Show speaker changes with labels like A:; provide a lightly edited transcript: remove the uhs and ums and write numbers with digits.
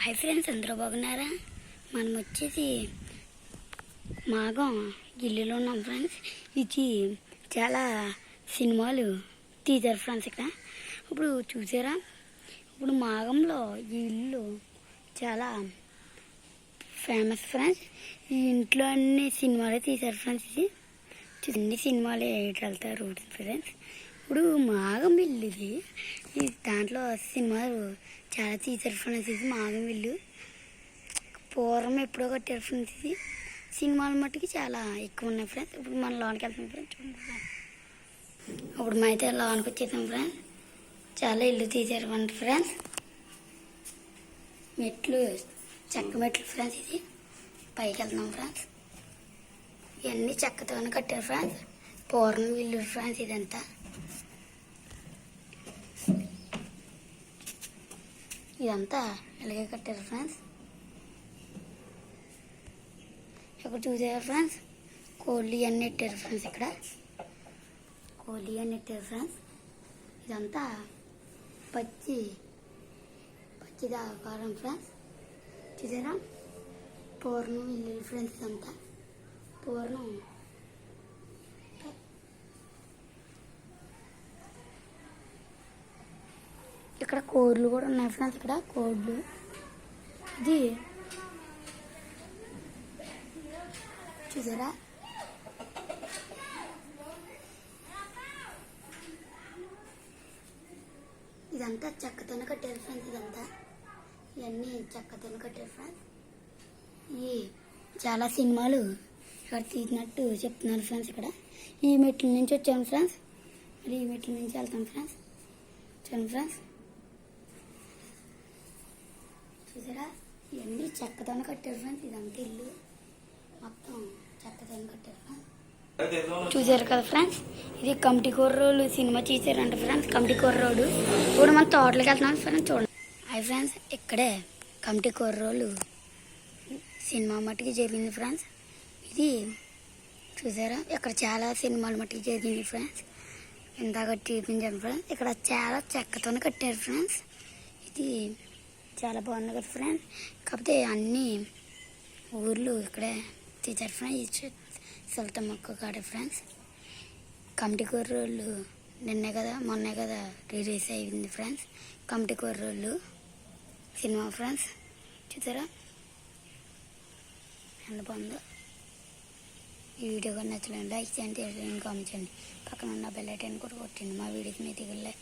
A: Hi friends, అందరూ బాగున్నారా? మనం వచ్చేసి మాగం ఢిల్లీలో ఉన్నాం ఫ్రెండ్స్. ఇది చాలా సినిమాలు తీశారు ఫ్రెండ్స్. ఇక్కడ ఇప్పుడు చూసారా, ఇప్పుడు మాగంలో ఈ ఇల్లు చాలా ఫేమస్ ఫ్రెండ్స్. ఈ ఇంట్లో అన్ని సినిమాలే తీశారు ఫ్రెండ్స్. ఇది అన్ని సినిమాలే వెళ్తారు ఫ్రెండ్స్. ఇప్పుడు మాగం ఇల్లు ఇది దాంట్లో సినిమాలు చాలా తీశారు ఫ్రెండ్స్. ఇది మాగం ఇల్లు పూర్వం ఎప్పుడో కట్టారు ఫ్రెండ్స్. ఇది సినిమాల మట్టుకి చాలా ఎక్కువ ఉన్నాయి ఫ్రెండ్స్. ఇప్పుడు మనం లోనికి వెళ్తాం ఫ్రెండ్స్. చూడండి ఫ్రెండ్స్, ఇప్పుడు మా అయితే లోనికి వచ్చేసాం ఫ్రెండ్స్. చాలా ఇల్లు తీశారు ఫ్రెండ్స్. మెట్లు చెక్క మెట్లు ఫ్రెండ్స్. ఇది పైకి వెళ్తున్నాం ఫ్రెండ్స్. ఇవన్నీ చెక్కతోనే కట్టారు ఫ్రెండ్స్. పూర్వం ఇల్లు ఫ్రెండ్స్. ఇదంతా ఇదంతా ఇలాగే కట్టారు ఫ్రెండ్స్. ఇక్కడ చూసారా ఫ్రెండ్స్, కోళ్ళు అన్నీ పెట్టారు ఫ్రెండ్స్. ఇక్కడ కోళ్ళు అన్నీ పెట్టారు ఫ్రెండ్స్. ఇదంతా పచ్చిది ఆకారం ఫ్రెండ్స్. చూసారా, పూర్ణం ఇల్లు ఫ్రెండ్స్. ఇదంతా పూర్ణం. ఇక్కడ కోళ్ళు కూడా ఉన్నాయి ఫ్రెండ్స్. ఇక్కడ కోళ్ళు ఇది చూసారా, ఇదంతా చెక్కతోనే కట్టారు ఫ్రెండ్స్. ఇదంతా ఇవన్నీ చెక్కతోనే కట్టారు ఫ్రెండ్స్. ఈ చాలా సినిమాలు ఇక్కడ తీసినట్టు చెప్తున్నారు ఫ్రెండ్స్. ఇక్కడ ఈ మెట్ల నుంచి వచ్చాము ఫ్రెండ్స్. మరి ఈ మెట్ల నుంచి వెళ్తాం ఫ్రెండ్స్. చూడండి ఫ్రెండ్స్, చూసారా, ఇవన్నీ చెక్కతోనే కట్టారు ఫ్రెండ్స్. ఇదంతా ఇల్లు మొత్తం చెక్కతోనే కట్టారు ఫ్రెండ్స్. చూసారు కదా ఫ్రెండ్స్, ఇది కమిటీ కుర్రోళ్ళు సినిమా చూసారంట ఫ్రెండ్స్. కమిటీ కుర్రోడు ఇప్పుడు మనం తోటలోకి వెళ్తున్నాం ఫ్రెండ్స్. చూడండి. హాయ్ ఫ్రెండ్స్, ఇక్కడే కమిటీ కుర్రోళ్ళు సినిమా మట్టుకి జరిగింది ఫ్రెండ్స్. ఇది చూసారా, ఇక్కడ చాలా సినిమాలు మట్టుకి జరిగింది ఫ్రెండ్స్. ఇందాక చూపించాను ఫ్రెండ్స్. ఇక్కడ చాలా చెక్కతోనే కట్టారు ఫ్రెండ్స్. ఇది చాలా బాగుంది కదా ఫ్రెండ్స్. కాకపోతే అన్ని ఊర్లు ఇక్కడే తీశారు ఫ్రెండ్స్. సుల్తాన్ మొక్క కాడ ఫ్రెండ్స్. కమిటీ కుర్రోళ్ళు మొన్నే కదా రిలీజ్ అయింది ఫ్రెండ్స్. కమిటీ కుర్రోళ్ళు సినిమా ఫ్రెండ్స్. చూసారా ఎంత బాగుందో. ఈ వీడియో కానీ నచ్చలేదు లైక్ చేయండి, కామెంట్ చేయండి, పక్కన ఉన్న బెల్ ఐకాన్ కూడా కొట్టండి. మా వీడియోకి మీ దిగులే